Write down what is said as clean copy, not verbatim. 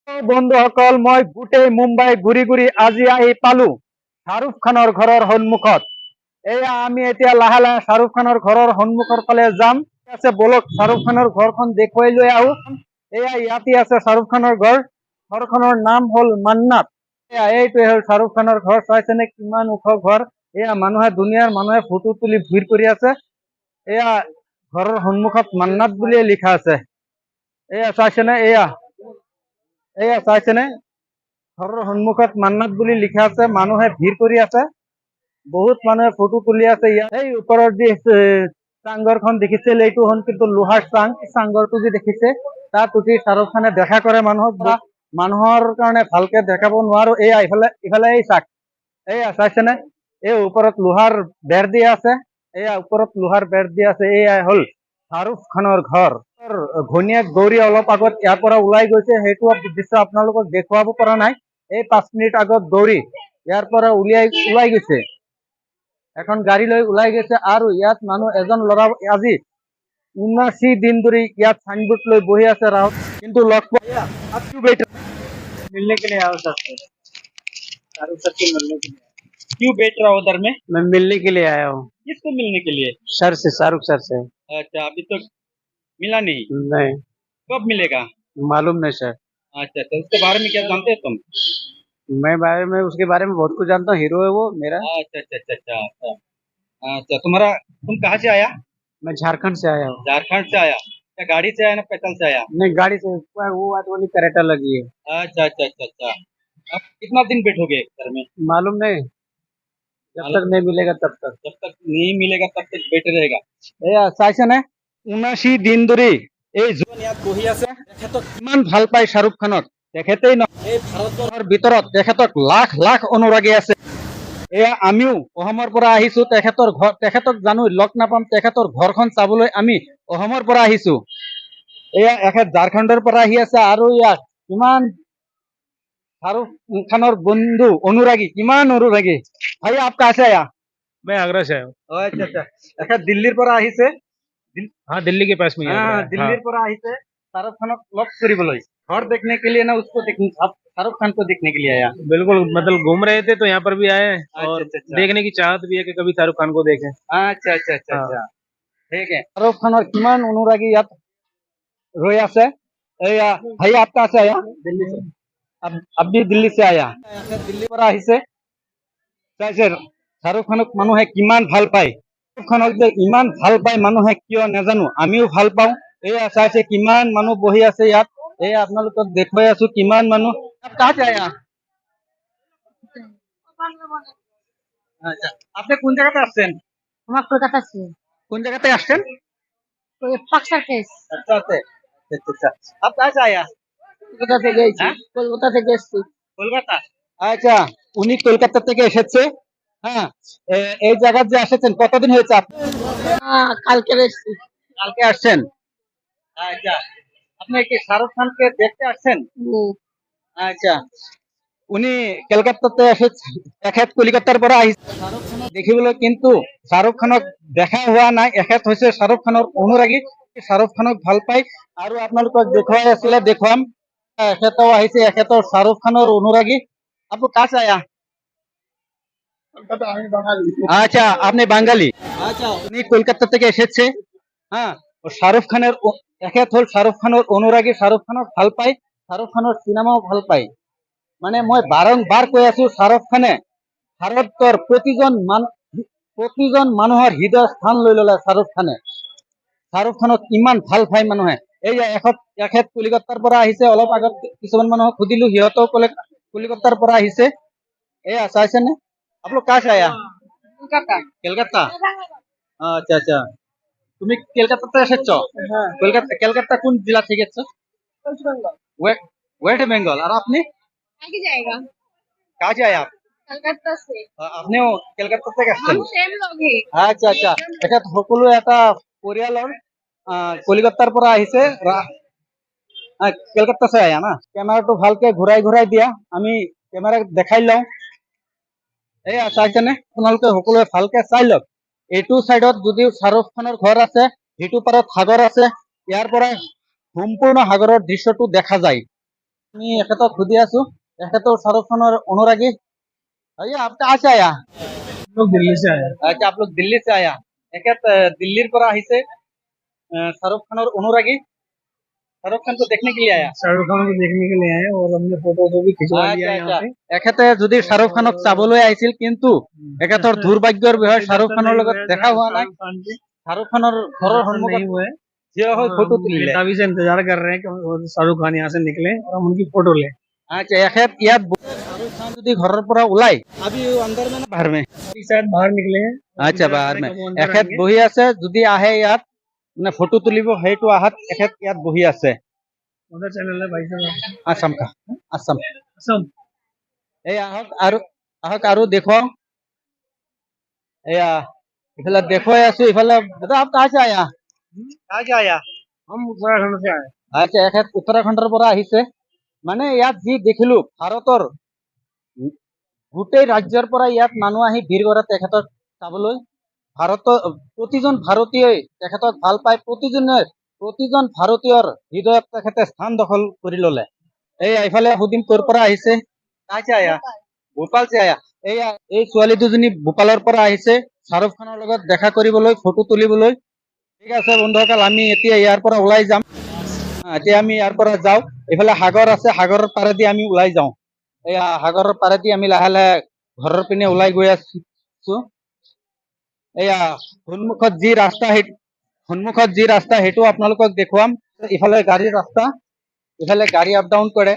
বন্ধুসকল, মই গোটেই মুম্বাই ঘূৰি ঘূৰি আজি আহি পালো শ্বাহৰুখ খানৰ ঘৰৰ সন্মুখত। এয়া আমি এতিয়া লাহে লাহে শ্বাহৰুখ খানৰ ঘৰৰ সন্মুখৰ ফালে যাম। আছে, বলক শ্বাহৰুখ খানৰ ঘৰখন দেখুৱাই লৈ আহো। এয়া ইয়াতে আছে শ্বাহৰুখ খানৰ ঘৰ। ঘৰখনৰ নাম হ'ল মান্নাত। এইটোৱে হ'ল শ্বাহৰুখ খানৰ ঘৰ। চাইছেনে কিমান ওখ ঘৰ। এয়া মানুহে, দুনিয়াৰ মানুহে ফটো তুলি ভিৰ কৰি আছে। এয়া ঘৰৰ সন্মুখত মান্নাত বুলিয়ে লিখা আছে। এয়া চাইছেনে, এয়া চাইছেনে, ঘৰৰ সন্মুখত মান্নাত বুলি লিখা আছে। মানুহে ভিৰ কৰি আছে, বহুত মানুহে ফটো তুলি আছে। ইয়াত এই ওপৰত যি চাংঘৰখন দেখিছিল, এইটো হ'ল কিন্তু লোহাৰ চাং। চাংঘৰটো যি দেখিছে, তাত উঠি শ্বাহৰুখ খানে দেখা কৰে মানুহক। মানুহৰ কাৰণে ভালকে দেখাব নোৱাৰো। এয়া ইফালে এই চাক, এয়া চাইছেনে, এই ওপৰত লোহাৰ বেৰ দিয়া আছে। এয়া ওপৰত লোহাৰ বেৰ দিয়া আছে। এয়া হ'ল শ্বাহৰুখ খানৰ ঘৰ। ঘৈণীয়েক গৌৰী অলপ আগত ইয়াৰ পৰা ওলাই গৈছে। সেইটো দৃশ্য আপোনালোকক দেখুৱাব পৰা নাই। এই 5 মিনিট আগত গৌৰী ইয়াৰ পৰা ওলাই গৈছে, এখন গাড়ী লৈ ওলাই গৈছে। আৰু ইয়াত মানুহ এজন ল'ৰা আজি 79 দিন ধৰি ইয়াত চাইনবোৰ্ড লৈ বহি আছে ৰাহত, কিন্তু লগ পোৱা मिलने के लिए आओ सर से, शाहरुख सर से मिलने के लिए। क्यों बैठ रहा हो उधर में? मैं मिलने के लिए आया हूँ। किसको मिलने के लिए? सर से, शाहरुख सर से। अच्छा, अभी तक मिला नहीं? नहीं। कब मिलेगा? मालूम नहीं सर। अच्छा, तो उसके बारे में क्या जानते हैं तुम? उसके बारे में बहुत कुछ जानता हूँ। हीरो है वो मेरा। अच्छा अच्छा अच्छा अच्छा अच्छा। अच्छा, तुम कहाँ से आया? मैं झारखंड से आया हूँ। झारखंड से आया? क्या गाड़ी से आया ना पैदल से आया? नहीं, गाड़ी से। वो बात वाली करेटा लगी है। अच्छा अच्छा अच्छा अच्छा। अब कितना दिन बैठोगे घर में? मालूम नहीं, जब तक नहीं मिलेगा तब तक। जब तक नहीं मिलेगा तब तक बैठे रहेगा। এয়া চাইছেনে, 79 দিন ধৰি এই জন ইয়াত বহি আছে। তেখেতক ইমান ভাল পায় শ্বাহৰুখ খানক। তেখেতেই নহয়, এই ভাৰতৰ ভিতৰত তেখেতক লাখ লাখ অনুৰাগী আছে। এয়া আমিও অসমৰ পৰা আহিছো। তেখেতক জানো লগ নাপাম। তেখেতৰ ঘৰখন চাবলৈ আমি অসমৰ পৰা আহিছো। এয়া এখেত ঝাৰখণ্ডৰ পৰা আহি আছে। আৰু ইয়াত কিমান শাহरुख खानर बंधु अनुरागी, किमान अनुरागी। भाई आप कहाँ से आया? मैं आगरा से आया हूँ। अच्छा अच्छा, एखत दिल्लीर পৰা আহিছে। हाँ, दिल्ली के पास में ही है आगरा। दिल्लीर পৰা আহিছে शाहरुख खानक लग কৰিবলৈ। घर देखने के लिए ना उसको देखने, आप शाहरुख खान को देखने के लिए आया? बिल्कुल, मतलब घूम रहे थे तो यहाँ पर भी आए। और अच्छा, अच्छा। देखने की चाहत भी है कि कभी शाहरुख खान को देखें। अच्छा अच्छा अच्छा अच्छा, ठीक है। शाहरुख खानर किमान अनुरागी ইয়াত रही আছে। एया भाई आप कहाँ से आया? दिल्ली से। अब भी दिल्ली से आया? दिल्ली পৰা আহিছে। চাইছে শাহৰুখ খানক মানুহে কিমান ভাল পায়। শাহৰুখ খানক যে ইমান ভাল পায় মানুহে কিয় নাজানো, আমিও ভাল পাওঁ। এয়া চাইছে কিমান মানুহ বহি আছে ইয়াত। এয়া আপোনালোকক দেখুৱাই আছো কিমান মানুহ। कहाँ से आया? আচ্ছা, আপনি কোন জায়গাতে আসছেন? আমার কলকাতা से। কোন জায়গাতে আসছেন? कोई पक्सर केस। अच्छा अच्छा अच्छा। आप कहाँ से आया? কলকাতা থেকে এসেছি। হ্যাঁ? কলকাতা থেকে এসেছি। কলকাতা। আচ্ছা, উনি কলকাতা থেকে এসেছে। হ্যাঁ, এই জায়গায় যে এসেছেন কতদিন হয়েছে আপনি? কালকে এসেছি। কালকে আসছেন? আচ্ছা, আপনি কি শাহরুখ খানকে দেখতে আসছেন? আচ্ছা, উনি কলকাতাতে এসেছে, এখেত কলিকতাৰ পৰা আহিছে শাহৰুখ খানক দেখিবলৈ, কিন্তু শাহৰুখ খানক দেখা হোৱা নাই। এখেত হৈছে শাহৰুখ খানৰ অনুৰাগী, শাহৰুখ খানক ভাল পায়। আৰু আপোনালোকক দেখুৱাই আছিলে, দেখুৱাম। এখেতও আহিছে, এখেতৰ শাহरुख খানৰ অনুরাগী। আপু কাছে আয়া? আচ্ছা, আপনি বাঙালি। আচ্ছা, উনি কলকাতা থেকে এসেছে। হ্যাঁ, শাহরুখ খানের এখেত হল শাহরুখ খানের অনুরাগী। শাহরুখ খানক ভাল পায়, শাহরুখ খানের সিনেমাও ভাল পায়। মানে মই বাৰম্বাৰ কৈ আছো, শাহৰুখ খানে ভাৰতৰ প্ৰতিজন মানুহৰ হৃদয় স্থান লৈ ললে। শাহৰুখ খানে শাহৰুখ খানক ইমান ভাল পায় মানুহে। এই যে এখেত কলিকতাৰ পৰা আহিছে। অলপ আগত কিছুমান মানুহক সুধিলো, সিহঁতেও কলে কলিকতাৰ পৰা আহিছে। এয়া চাইছেনে? আপোনালোক কাছে से आया? কলকাতা। কলকাতা। আচ্ছা আচ্ছা, তুমি কলকাতাতে এসেছো? কলকাতা কোন জেলা থেকে এসেছো? ওয়েস্ট বেঙ্গল। ওয়েস্ট বেঙ্গল। আর আপনি? एक ही जाएगा। कहाँ से आया आप? कलकत्ता से। আপনিও কলকাতা থেকে আসছেন? हम सेम लोग ही। আচ্ছা আচ্ছা, এটা সকলো এটা পৰিয়ালৰ কলিকতাৰ পৰা আহিছে। কলকাতা से आया না? ক্যামেৰাটো ভালকে ঘূৰাই ঘূৰাই দিয়া, আমি ক্যামেৰা দেখাই লওঁ। এয়া চাইছেনে? আপোনালোকে সকলোৱে ভালকে চাই লওক। এইটো সাইডত যদিও শাহৰুখ খানৰ ঘৰ আছে, সিটো পাৰত সাগৰ আছে। ইয়াৰ পৰা সম্পূৰ্ণ সাগৰৰ দৃশ্যটো দেখা যায়। আমি এখেতক সুধি আছো এখেতৰ শাহरुख खानर अनुरागी भैया आप कहाँ से आया लोग दिल्ली से आए अच्छा आप लोग दिल्ली से आया এখেত দিল্লিৰ পৰা আহিছে शाहरुख खानर अनुरागी शाहरुख खान को देखने के लिए आया शाहरुख खान को देखने के लिए आए और हमने फोटो को भी खिंचवा लिया আচ্ছা यहाँ আচ্ছা पे এখেতে যদি শাহৰুখ খানক চাবলৈ আহিছিল কিন্তু এখেতৰ দুৰ্ভাগ্যৰ বিষয়ে শাহৰুখ খানৰ লগত দেখা হোৱা নাই शाहरुख खान के শাহৰুখ খানৰ ঘৰৰ दर्शन সন্মুখত नहीं हुए থিয় হৈ और ফটো हम তুলিলে बेताबी से इंतजार कर रहे हैं कि शाहरुख खान यहाँ से निकले और हम उनकी फोटो लें আচ্ছা এখেত ইয়াত শাহৰুখ খান যদি ঘৰৰ পৰা ওলাই अभी अंदर में ना बाहर में अभी शायद बाहर निकले हैं আচ্ছা इंतजार বাহিৰ करें में कब वो अंदर এখেত आएंगे। বহি আছে যদি আহে ইয়াত মানে ফটো তুলিব সেইটো আহাত এখেত ইয়াত বহি আছে उधर चैनल है भाई साहब আসাম কা আসাম असम এই আহক আৰু দেখুৱাও এয়া ইফালে দেখুৱাই আছো ইফালে দাদা আপ কাহ সে আয়া কাহ সে আয়া हम उत्तराखंड से आए আচ্ছা এখেত উত্তৰাখণ্ডৰ পৰা আহিছে মানে ইয়াত যি দেখিলো ভাৰতৰ গোটেই ৰাজ্যৰ পৰা ইয়াত মানুহ আহি ভিৰ কৰে তেখেতক চাবলৈ ভাৰতৰ প্ৰতিজন ভাৰতীয়ই তেখেতক ভাল পায় প্ৰতিজন ভাৰতীয়ৰ হৃদয়ত তেখেতে স্থান দখল কৰি ললে এই ইফালে সুদিম ক'ৰ পৰা আহিছে কাহছে আয়া ভোপাল চে আয়া এই ছোৱালী দুজনী ভোপালৰ পৰা আহিছে শাহৰুখ খানৰ লগত দেখা কৰিবলৈ ফটো তুলিবলৈ ঠিক আছে বন্ধুসকল আমি এতিয়া ইয়াৰ পৰা ওলাই যাম এতিয়া আমি ইয়াৰ পৰা যাওঁ এইফালে সাগৰ আছে সাগৰৰ পাৰেদি আমি ওলাই যাওঁ এয়া সাগৰৰ পাৰেদি আমি লাহে লাহে ঘৰৰ পিনে ওলাই গৈ আছো এয়া সন্মুখত যি ৰাস্তা সেইটো আপোনালোকক দেখুৱাম ইফালে গাড়ীৰ ৰাস্তা ইফালে গাড়ী আপ ডাউন কৰে